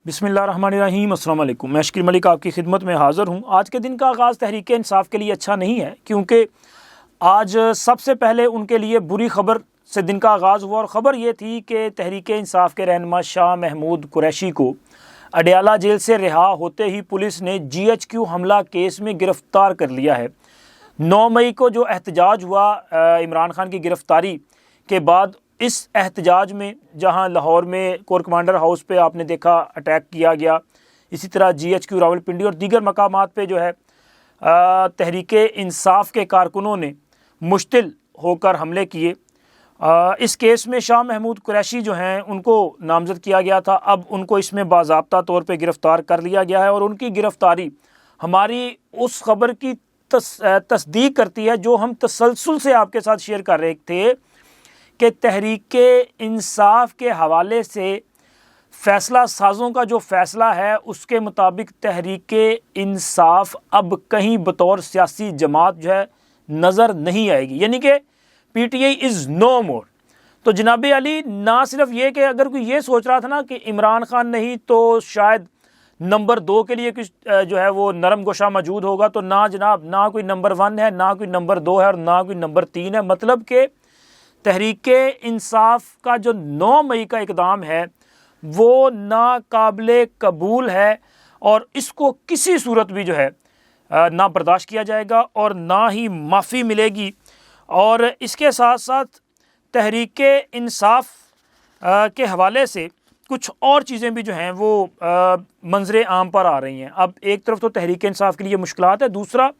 بسم اللہ الرحمن الرحیم۔ السلام علیکم، میں شکیل ملک آپ کی خدمت میں حاضر ہوں۔ آج کے دن کا آغاز تحریک انصاف کے لیے اچھا نہیں ہے، کیونکہ آج سب سے پہلے ان کے لیے بری خبر سے دن کا آغاز ہوا، اور خبر یہ تھی کہ تحریک انصاف کے رہنما شاہ محمود قریشی کو اڈیالہ جیل سے رہا ہوتے ہی پولیس نے GHQ حملہ کیس میں گرفتار کر لیا ہے۔ 9 مئی کو جو احتجاج ہوا عمران خان کی گرفتاری کے بعد، اس احتجاج میں جہاں لاہور میں کور کمانڈر ہاؤس پہ آپ نے دیکھا اٹیک کیا گیا، اسی طرح GHQ راولپنڈی اور دیگر مقامات پہ جو ہے تحریک انصاف کے کارکنوں نے مشتل ہو کر حملے کیے۔ اس کیس میں شاہ محمود قریشی جو ہیں ان کو نامزد کیا گیا تھا، اب ان کو اس میں باضابطہ طور پہ گرفتار کر لیا گیا ہے، اور ان کی گرفتاری ہماری اس خبر کی تصدیق کرتی ہے جو ہم تسلسل سے آپ کے ساتھ شیئر کر رہے تھے کہ تحریک انصاف کے حوالے سے فیصلہ سازوں کا جو فیصلہ ہے اس کے مطابق تحریک انصاف اب کہیں بطور سیاسی جماعت جو ہے نظر نہیں آئے گی، یعنی کہ PTI از نو مور۔ تو جناب علی، نہ صرف یہ کہ اگر کوئی یہ سوچ رہا تھا نا کہ عمران خان نہیں تو شاید نمبر 2 کے لیے کچھ جو ہے وہ نرم گوشہ موجود ہوگا، تو نہ جناب، نہ کوئی نمبر 1 ہے، نہ کوئی نمبر 2 ہے، اور نہ کوئی نمبر 3 ہے۔ مطلب کہ تحریک انصاف کا جو 9 مئی کا اقدام ہے وہ ناقابل قبول ہے، اور اس کو کسی صورت بھی جو ہے نہ برداشت کیا جائے گا اور نہ ہی معافی ملے گی۔ اور اس کے ساتھ ساتھ تحریک انصاف کے حوالے سے کچھ اور چیزیں بھی جو ہیں وہ منظر عام پر آ رہی ہیں۔ اب ایک طرف تو تحریک انصاف کے لیے مشکلات ہے، دوسرا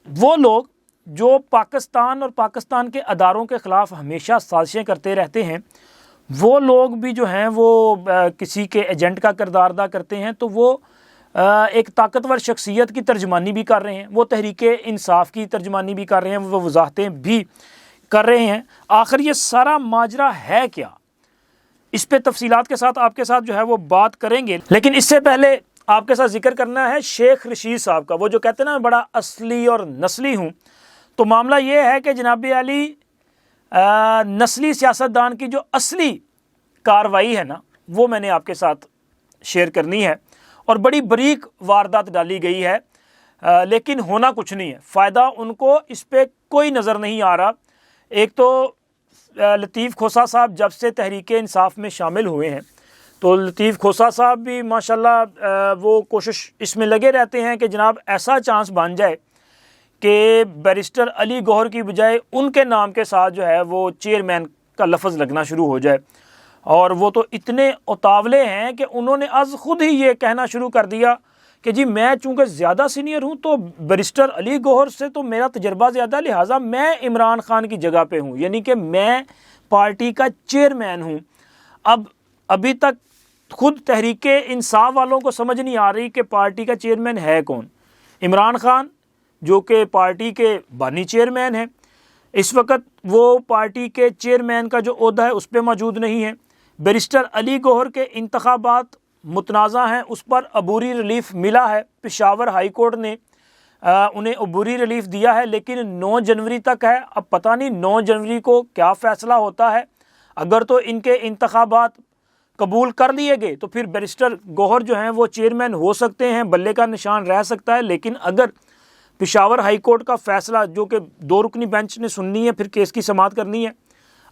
وہ لوگ جو پاکستان اور پاکستان کے اداروں کے خلاف ہمیشہ سازشیں کرتے رہتے ہیں، وہ لوگ بھی جو ہیں وہ کسی کے ایجنٹ کا کردار ادا کرتے ہیں، تو وہ ایک طاقتور شخصیت کی ترجمانی بھی کر رہے ہیں، وہ تحریک انصاف کی ترجمانی بھی کر رہے ہیں، وہ وضاحتیں بھی کر رہے ہیں۔ آخر یہ سارا ماجرا ہے کیا؟ اس پہ تفصیلات کے ساتھ آپ کے ساتھ جو ہے وہ بات کریں گے، لیکن اس سے پہلے آپ کے ساتھ ذکر کرنا ہے شیخ رشید صاحب کا۔ وہ جو کہتے ہیں نا میں بڑا اصلی اور نسلی ہوں، تو معاملہ یہ ہے کہ جناب علی نسلی سیاستدان کی جو اصلی کاروائی ہے نا وہ میں نے آپ کے ساتھ شیئر کرنی ہے، اور بڑی بریک واردات ڈالی گئی ہے، لیکن ہونا کچھ نہیں ہے، فائدہ ان کو اس پہ کوئی نظر نہیں آ رہا۔ ایک تو لطیف کھوسہ صاحب جب سے تحریک انصاف میں شامل ہوئے ہیں، تو لطیف کھوسہ صاحب بھی ماشاءاللہ وہ کوشش اس میں لگے رہتے ہیں کہ جناب ایسا چانس بن جائے کہ بیرسٹر علی گوہر کی بجائے ان کے نام کے ساتھ جو ہے وہ چیئرمین کا لفظ لگنا شروع ہو جائے، اور وہ تو اتنے اتاولے ہیں کہ انہوں نے از خود ہی یہ کہنا شروع کر دیا کہ جی میں چونکہ زیادہ سینئر ہوں تو بیرسٹر علی گوہر سے تو میرا تجربہ زیادہ، لہٰذا میں عمران خان کی جگہ پہ ہوں، یعنی کہ میں پارٹی کا چیئرمین ہوں۔ ابھی تک خود تحریک انصاف والوں کو سمجھ نہیں آ رہی کہ پارٹی کا چیئرمین ہے کون۔ عمران خان جو کہ پارٹی کے بانی چیئرمین ہیں، اس وقت وہ پارٹی کے چیئرمین کا جو عہدہ ہے اس پہ موجود نہیں ہے۔ بیرسٹر علی گوہر کے انتخابات متنازع ہیں، اس پر عبوری ریلیف ملا ہے، پشاور ہائی کورٹ نے انہیں عبوری ریلیف دیا ہے، لیکن 9 جنوری تک ہے۔ اب پتہ نہیں 9 جنوری کو کیا فیصلہ ہوتا ہے۔ اگر تو ان کے انتخابات قبول کر لیے گئے تو پھر بیرسٹر گوہر جو ہیں وہ چیئرمین ہو سکتے ہیں، بلے کا نشان رہ سکتا ہے، لیکن اگر پشاور ہائی کورٹ کا فیصلہ جو کہ 2 رکنی بینچ نے سننی ہے، پھر کیس کی سماعت کرنی ہے،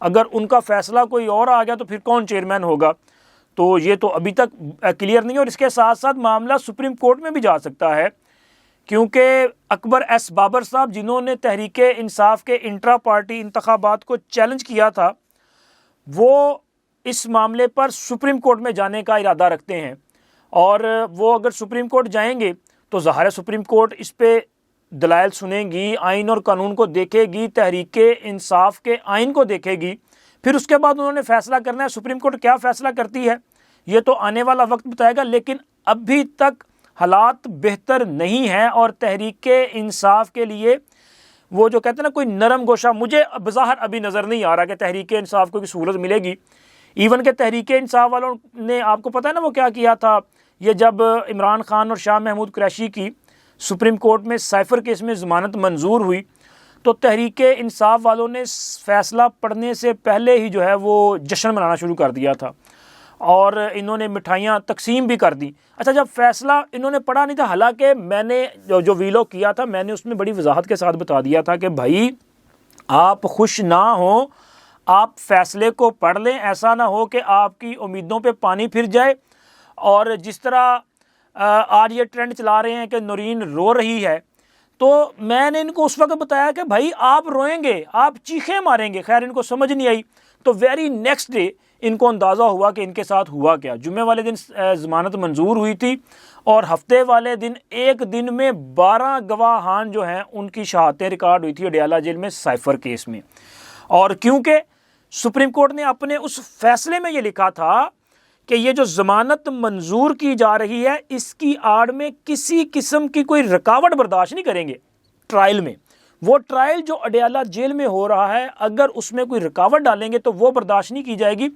اگر ان کا فیصلہ کوئی اور آ گیا تو پھر کون چیئرمین ہوگا، تو یہ تو ابھی تک کلیئر نہیں ہے۔ اور اس کے ساتھ ساتھ معاملہ سپریم کورٹ میں بھی جا سکتا ہے، کیونکہ اکبر ایس بابر صاحب جنہوں نے تحریک انصاف کے انٹرا پارٹی انتخابات کو چیلنج کیا تھا، وہ اس معاملے پر سپریم کورٹ میں جانے کا ارادہ رکھتے ہیں، اور وہ اگر سپریم کورٹ جائیں گے تو ظاہر ہے سپریم کورٹ اس پہ دلائل سنیں گی، آئین اور قانون کو دیکھے گی، تحریک انصاف کے آئین کو دیکھے گی، پھر اس کے بعد انہوں نے فیصلہ کرنا ہے۔ سپریم کورٹ کیا فیصلہ کرتی ہے یہ تو آنے والا وقت بتائے گا، لیکن ابھی تک حالات بہتر نہیں ہیں، اور تحریک انصاف کے لیے وہ جو کہتے ہیں نا کوئی نرم گوشہ مجھے بظاہر ابھی نظر نہیں آ رہا کہ تحریک انصاف کو کوئی سہولت ملے گی۔ ایون کہ تحریک انصاف والوں نے، آپ کو پتہ ہے نا وہ کیا کیا تھا، یہ جب عمران خان اور شاہ محمود قریشی کی سپریم کورٹ میں سائفر کیس میں ضمانت منظور ہوئی، تو تحریک انصاف والوں نے فیصلہ پڑھنے سے پہلے ہی جو ہے وہ جشن منانا شروع کر دیا تھا، اور انہوں نے مٹھائیاں تقسیم بھی کر دیں۔ اچھا، جب فیصلہ انہوں نے پڑھا نہیں تھا، حالانکہ میں نے جو ویلوگ کیا تھا میں نے اس میں بڑی وضاحت کے ساتھ بتا دیا تھا کہ بھائی آپ خوش نہ ہوں، آپ فیصلے کو پڑھ لیں، ایسا نہ ہو کہ آپ کی امیدوں پہ پانی پھر جائے۔ اور جس طرح آج یہ ٹرینڈ چلا رہے ہیں کہ نورین رو رہی ہے، تو میں نے ان کو اس وقت بتایا کہ بھائی آپ روئیں گے، آپ چیخیں ماریں گے۔ خیر ان کو سمجھ نہیں آئی، تو ویری نیکسٹ ڈے ان کو اندازہ ہوا کہ ان کے ساتھ ہوا کیا۔ جمعے والے دن ضمانت منظور ہوئی تھی، اور ہفتے والے دن ایک دن میں 12 گواہان جو ہیں ان کی شہادتیں ریکارڈ ہوئی تھی اڈیالہ جیل میں سائفر کیس میں۔ اور کیونکہ سپریم کورٹ نے اپنے اس فیصلے میں یہ لکھا تھا کہ یہ جو ضمانت منظور کی جا رہی ہے اس کی آڑ میں کسی قسم کی کوئی رکاوٹ برداشت نہیں کریں گے ٹرائل میں۔ وہ ٹرائل جو اڈیالہ جیل میں ہو رہا ہے اگر اس میں کوئی رکاوٹ ڈالیں گے تو وہ برداشت نہیں کی جائے گی،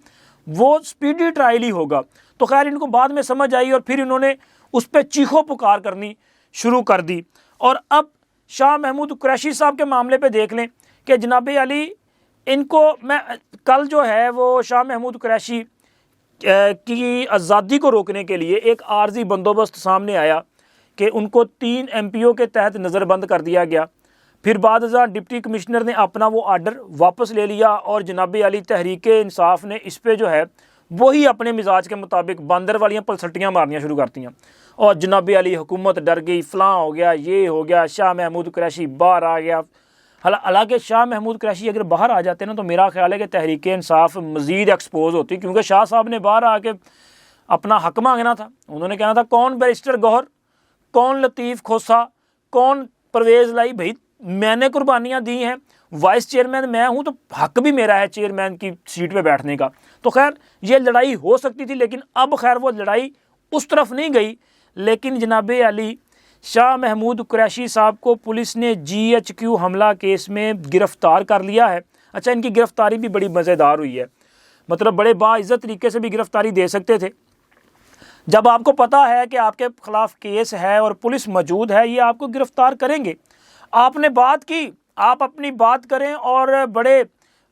وہ سپیڈی ٹرائل ہی ہوگا۔ تو خیر ان کو بعد میں سمجھ آئی اور پھر انہوں نے اس پہ چیخو پکار کرنی شروع کر دی۔ اور اب شاہ محمود قریشی صاحب کے معاملے پہ دیکھ لیں کہ جناب علی ان کو میں کل جو ہے وہ شاہ محمود قریشی کی آزادی کو روکنے کے لیے ایک عارضی بندوبست سامنے آیا کہ ان کو 3 MP کے تحت نظر بند کر دیا گیا۔ پھر بعد ازاں ڈپٹی کمشنر نے اپنا وہ آرڈر واپس لے لیا اور جناب علی تحریک انصاف نے اس پہ جو ہے وہی اپنے مزاج کے مطابق باندر والیاں پلسٹیاں مارنیاں شروع کرتی ہیں، اور جناب علی حکومت ڈر گئی، فلاں ہو گیا، یہ ہو گیا، شاہ محمود قریشی باہر آ گیا۔ حالانکہ شاہ محمود قریشی اگر باہر آ جاتے نا تو میرا خیال ہے کہ تحریک انصاف مزید ایکسپوز ہوتی، کیونکہ شاہ صاحب نے باہر آ کے اپنا حق مانگنا تھا۔ انہوں نے کہنا تھا کون بیرسٹر گوہر، کون لطیف کھوسا، کون پرویز لائی، بھائی میں نے قربانیاں دی ہیں، وائس چیئرمین میں ہوں تو حق بھی میرا ہے چیئرمین کی سیٹ پہ بیٹھنے کا۔ تو خیر یہ لڑائی ہو سکتی تھی، لیکن اب خیر وہ لڑائی اس طرف نہیں گئی۔ لیکن جناب علی شاہ محمود قریشی صاحب کو پولیس نے GHQ حملہ کیس میں گرفتار کر لیا ہے۔ اچھا، ان کی گرفتاری بھی بڑی مزیدار ہوئی ہے، مطلب بڑے باعزت طریقے سے بھی گرفتاری دے سکتے تھے۔ جب آپ کو پتا ہے کہ آپ کے خلاف کیس ہے اور پولیس موجود ہے، یہ آپ کو گرفتار کریں گے۔ آپ نے بات کی، آپ اپنی بات کریں اور بڑے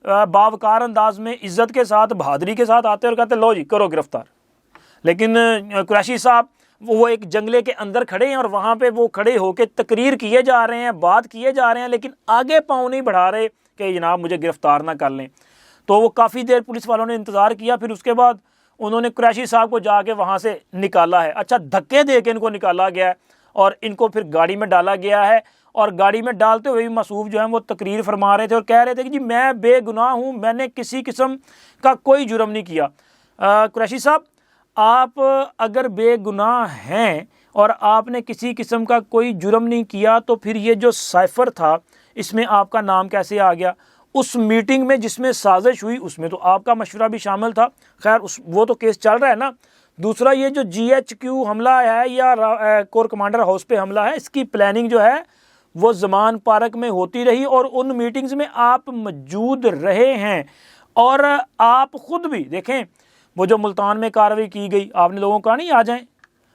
باوقار انداز میں عزت کے ساتھ بہادری کے ساتھ آتے اور کہتے لو جی کرو گرفتار۔ لیکن قریشی صاحب وہ ایک جنگلے کے اندر کھڑے ہیں اور وہاں پہ وہ کھڑے ہو کے تقریر کیے جا رہے ہیں، بات کیے جا رہے ہیں، لیکن آگے پاؤں نہیں بڑھا رہے کہ جناب مجھے گرفتار نہ کر لیں۔ تو وہ کافی دیر پولیس والوں نے انتظار کیا، پھر اس کے بعد انہوں نے قریشی صاحب کو جا کے وہاں سے نکالا ہے۔ اچھا، دھکے دے کے ان کو نکالا گیا ہے اور ان کو پھر گاڑی میں ڈالا گیا ہے، اور گاڑی میں ڈالتے ہوئے بھی معصوف جو ہیں وہ تقریر فرما رہے تھے اور کہہ رہے تھے کہ جی میں بے گناہ ہوں، میں نے کسی قسم کا کوئی جرم نہیں کیا۔ قریشی صاحب آپ اگر بے گناہ ہیں اور آپ نے کسی قسم کا کوئی جرم نہیں کیا تو پھر یہ جو سائفر تھا اس میں آپ کا نام کیسے آ گیا؟ اس میٹنگ میں جس میں سازش ہوئی اس میں تو آپ کا مشورہ بھی شامل تھا۔ خیر وہ تو کیس چل رہا ہے نا۔ دوسرا یہ جو GHQ حملہ ہے یا کور کمانڈر ہاؤس پہ حملہ ہے، اس کی پلاننگ جو ہے وہ زمان پارک میں ہوتی رہی اور ان میٹنگز میں آپ موجود رہے ہیں، اور آپ خود بھی دیکھیں وہ جو ملتان میں کارروائی کی گئی، آپ نے لوگوں کو کہا نہیں آ جائیں،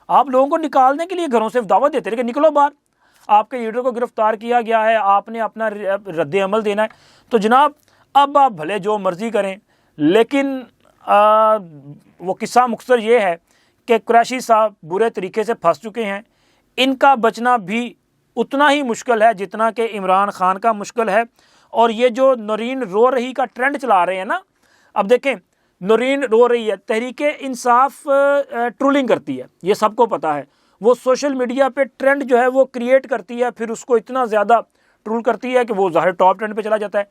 آپ لوگوں کو نکالنے کے لیے گھروں سے دعوت دیتے رہے کہ نکلو باہر، آپ کے لیڈر کو گرفتار کیا گیا ہے، آپ نے اپنا رد عمل دینا ہے۔ تو جناب اب آپ بھلے جو مرضی کریں، لیکن وہ قصہ مختصر یہ ہے کہ قریشی صاحب برے طریقے سے پھنس چکے ہیں، ان کا بچنا بھی اتنا ہی مشکل ہے جتنا کہ عمران خان کا مشکل ہے۔ اور یہ جو نورین رو رہی کا ٹرینڈ چلا رہے ہیں نا، اب دیکھیں نورین رو رہی ہے، تحریک انصاف ٹرولنگ کرتی ہے، یہ سب کو پتا ہے، وہ سوشل میڈیا پہ ٹرینڈ جو ہے وہ کریٹ کرتی ہے، پھر اس کو اتنا زیادہ ٹرول کرتی ہے کہ وہ ظاہر ٹاپ ٹرینڈ پہ چلا جاتا ہے۔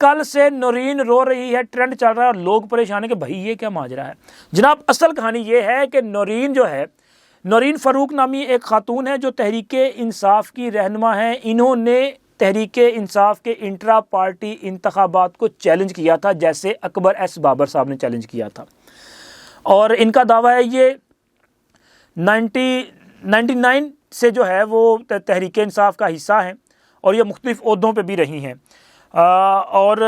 کل سے نورین رو رہی ہے ٹرینڈ چل رہا ہے اور لوگ پریشان ہیں کہ بھائی یہ کیا ماجرا ہے۔ جناب اصل کہانی یہ ہے کہ نورین جو ہے، نورین فاروق نامی ایک خاتون ہے جو تحریک انصاف کی رہنما ہے، انہوں نے تحریک انصاف کے انٹرا پارٹی انتخابات کو چیلنج کیا تھا جیسے اکبر ایس بابر صاحب نے چیلنج کیا تھا، اور ان کا دعویٰ ہے یہ 1999 سے جو ہے وہ تحریک انصاف کا حصہ ہیں اور یہ مختلف عہدوں پہ بھی رہی ہیں، اور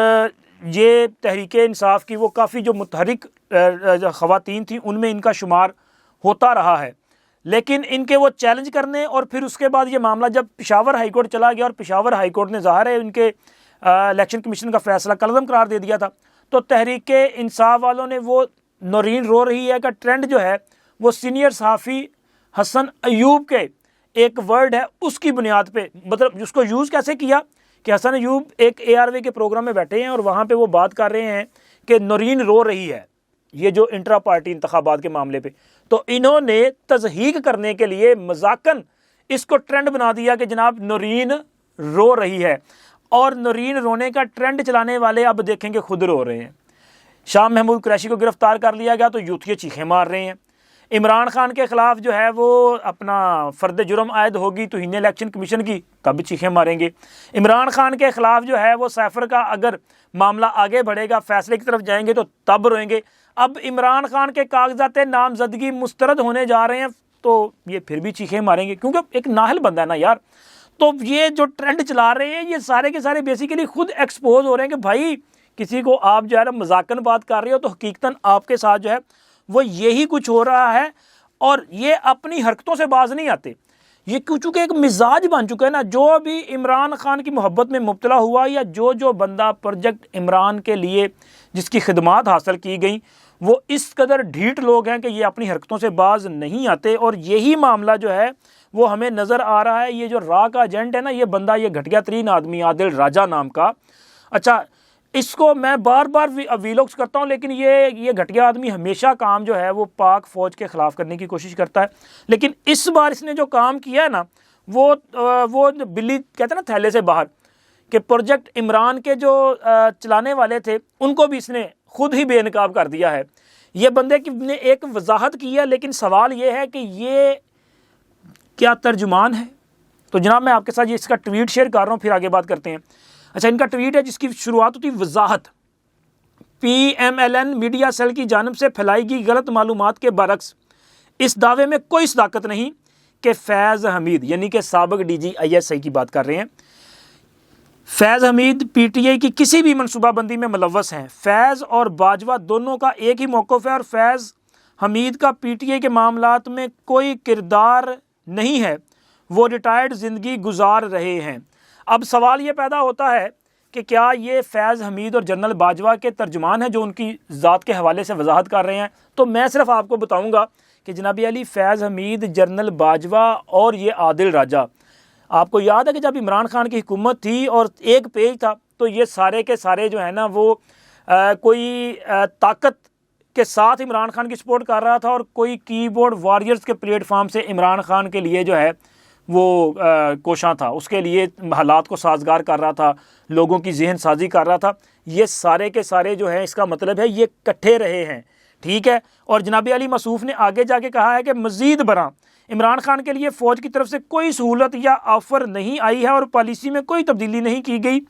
یہ تحریک انصاف کی وہ کافی جو متحرک خواتین تھیں ان میں ان کا شمار ہوتا رہا ہے۔ لیکن ان کے وہ چیلنج کرنے اور پھر اس کے بعد یہ معاملہ جب پشاور ہائی کورٹ چلا گیا اور پشاور ہائی کورٹ نے ظاہر ہے ان کے الیکشن کمیشن کا فیصلہ کالعدم قرار دے دیا تھا، تو تحریک انصاف والوں نے وہ نورین رو رہی ہے کا ٹرینڈ جو ہے وہ سینئر صحافی حسن ایوب کے ایک ورڈ ہے اس کی بنیاد پہ، مطلب اس کو یوز کیسے کیا کہ حسن ایوب ایک ARV کے پروگرام میں بیٹھے ہیں اور وہاں پہ وہ بات کر رہے ہیں کہ نورین رو رہی ہے، یہ جو انٹرا پارٹی انتخابات کے معاملے پہ، تو انہوں نے تضحیق کرنے کے لیے مذاقاً اس کو ٹرینڈ بنا دیا کہ جناب نورین رو رہی ہے، اور نورین رونے کا ٹرینڈ چلانے والے اب دیکھیں کہ خود رو رہے ہیں۔ شاہ محمود قریشی کو گرفتار کر لیا گیا تو یوتھیے چیخیں مار رہے ہیں۔ عمران خان کے خلاف جو ہے وہ اپنا فرد جرم عائد ہوگی توہین الیکشن کمیشن کی، تب چیخیں ماریں گے۔ عمران خان کے خلاف جو ہے وہ سیفر کا اگر معاملہ آگے بڑھے گا، فیصلے کی طرف جائیں گے تو تب روئیں گے۔ اب عمران خان کے کاغذات نامزدگی مسترد ہونے جا رہے ہیں تو یہ پھر بھی چیخیں ماریں گے، کیونکہ ایک نااہل بندہ ہے نا یار۔ تو یہ جو ٹرینڈ چلا رہے ہیں یہ سارے کے سارے بیسیکلی خود ایکسپوز ہو رہے ہیں کہ بھائی کسی کو آپ جو ہے نا مذاقاً بات کر رہے ہو تو حقیقتاً آپ کے ساتھ جو ہے وہ یہی کچھ ہو رہا ہے، اور یہ اپنی حرکتوں سے باز نہیں آتے۔ یہ چونکہ ایک مزاج بن چکا ہے نا، جو بھی عمران خان کی محبت میں مبتلا ہوا یا جو بندہ پروجیکٹ عمران کے لیے جس کی خدمات حاصل کی گئیں، وہ اس قدر ڈھیٹ لوگ ہیں کہ یہ اپنی حرکتوں سے باز نہیں آتے، اور یہی معاملہ جو ہے وہ ہمیں نظر آ رہا ہے۔ یہ جو را کا ایجنٹ ہے نا، یہ بندہ یہ گھٹیا ترین آدمی عادل راجہ نام کا، اچھا اس کو میں بار بار ویلوگز کرتا ہوں، لیکن یہ گھٹیا آدمی ہمیشہ کام جو ہے وہ پاک فوج کے خلاف کرنے کی کوشش کرتا ہے، لیکن اس بار اس نے جو کام کیا ہے نا وہ بلی کہتے ہیں نا تھیلے سے باہر، کہ پروجیکٹ عمران کے جو چلانے والے تھے ان کو بھی اس نے خود ہی بے نقاب کر دیا ہے۔ یہ بندے کی نے ایک وضاحت کی ہے، لیکن سوال یہ ہے کہ یہ کیا ترجمان ہے؟ تو جناب میں آپ کے ساتھ اس کا ٹویٹ شیئر کر رہا ہوں، پھر آگے بات کرتے ہیں۔ اچھا، ان کا ٹویٹ ہے جس کی شروعات ہوتی وضاحت، PMLN میڈیا سیل کی جانب سے پھیلائی گئی غلط معلومات کے برعکس اس دعوے میں کوئی صداقت نہیں کہ فیض حمید، یعنی کہ سابق DG ISI کی بات کر رہے ہیں، فیض حمید PTI کی کسی بھی منصوبہ بندی میں ملوث ہیں۔ فیض اور باجوہ دونوں کا ایک ہی موقف ہے، اور فیض حمید کا PTI کے معاملات میں کوئی کردار نہیں ہے، وہ ریٹائرڈ زندگی گزار رہے ہیں۔ اب سوال یہ پیدا ہوتا ہے کہ کیا یہ فیض حمید اور جنرل باجوہ کے ترجمان ہیں جو ان کی ذات کے حوالے سے وضاحت کر رہے ہیں؟ تو میں صرف آپ کو بتاؤں گا کہ جناب علی فیض حمید، جنرل باجوہ اور یہ عادل راجہ، آپ کو یاد ہے کہ جب عمران خان کی حکومت تھی اور ایک پیج تھا تو یہ سارے کے سارے جو ہے نا وہ کوئی طاقت کے ساتھ عمران خان کی سپورٹ کر رہا تھا، اور کوئی کی بورڈ واریئرز کے پلیٹ فارم سے عمران خان کے لیے جو ہے وہ کوشاں تھا، اس کے لیے حالات کو سازگار کر رہا تھا، لوگوں کی ذہن سازی کر رہا تھا۔ یہ سارے کے سارے جو ہیں، اس کا مطلب ہے یہ کٹھے رہے ہیں، ٹھیک ہے۔ اور جناب علی مصوف نے آگے جا کے کہا ہے کہ مزید برآں عمران خان کے لیے فوج کی طرف سے کوئی سہولت یا آفر نہیں آئی ہے اور پالیسی میں کوئی تبدیلی نہیں کی گئی۔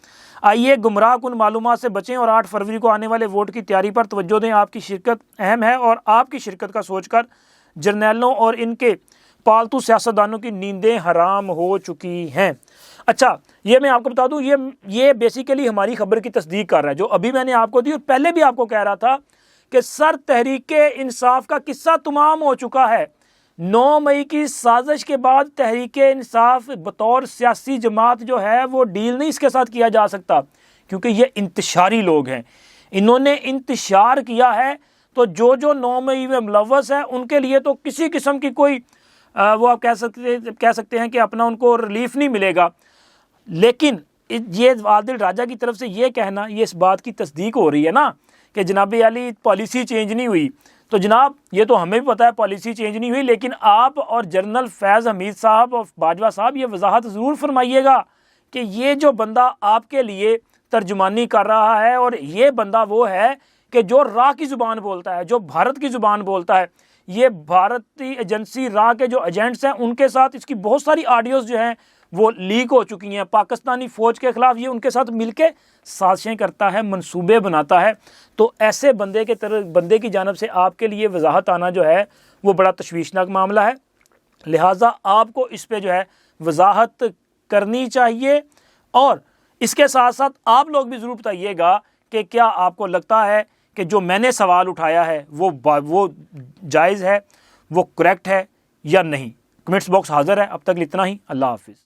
آئیے گمراہ کن معلومات سے بچیں اور 8 فروری کو آنے والے ووٹ کی تیاری پر توجہ دیں۔ آپ کی شرکت اہم ہے، اور آپ کی شرکت کا سوچ کر جرنیلوں اور ان کے پالتو سیاستدانوں کی نیندیں حرام ہو چکی ہیں۔ اچھا، یہ میں آپ کو بتا دوں، یہ بیسیکلی ہماری خبر کی تصدیق کر رہا ہے جو ابھی میں نے آپ کو دی، اور پہلے بھی آپ کو کہہ رہا تھا کہ سر تحریک انصاف کا قصہ تمام ہو چکا ہے۔ 9 مئی کی سازش کے بعد تحریک انصاف بطور سیاسی جماعت جو ہے وہ ڈیل نہیں اس کے ساتھ کیا جا سکتا، کیونکہ یہ انتشاری لوگ ہیں، انہوں نے انتشار کیا ہے، تو جو 9 مئی میں ملوث ہیں ان کے لیے تو کسی قسم کی کوئی وہ آپ کہہ سکتے ہیں کہ اپنا ان کو ریلیف نہیں ملے گا۔ لیکن یہ عادل راجہ کی طرف سے یہ کہنا، یہ اس بات کی تصدیق ہو رہی ہے نا کہ جناب علی پالیسی چینج نہیں ہوئی، تو جناب یہ تو ہمیں بھی پتہ ہے پالیسی چینج نہیں ہوئی، لیکن آپ اور جنرل فیض حمید صاحب اور باجوہ صاحب یہ وضاحت ضرور فرمائیے گا کہ یہ جو بندہ آپ کے لیے ترجمانی کر رہا ہے، اور یہ بندہ وہ ہے کہ جو را کی زبان بولتا ہے، جو بھارت کی زبان بولتا ہے، یہ بھارتی ایجنسی را کے جو ایجنٹس ہیں ان کے ساتھ اس کی بہت ساری آڈیوز جو ہیں وہ لیک ہو چکی ہیں، پاکستانی فوج کے خلاف یہ ان کے ساتھ مل کے سازشیں کرتا ہے، منصوبے بناتا ہے۔ تو ایسے بندے کی جانب سے آپ کے لیے وضاحت آنا جو ہے وہ بڑا تشویشناک معاملہ ہے، لہٰذا آپ کو اس پہ جو ہے وضاحت کرنی چاہیے، اور اس کے ساتھ ساتھ آپ لوگ بھی ضرور بتائیے گا کہ کیا آپ کو لگتا ہے کہ جو میں نے سوال اٹھایا ہے وہ جائز ہے، وہ کریکٹ ہے یا نہیں۔ کمنٹس باکس حاضر ہے۔ اب تک اتنا ہی، اللہ حافظ۔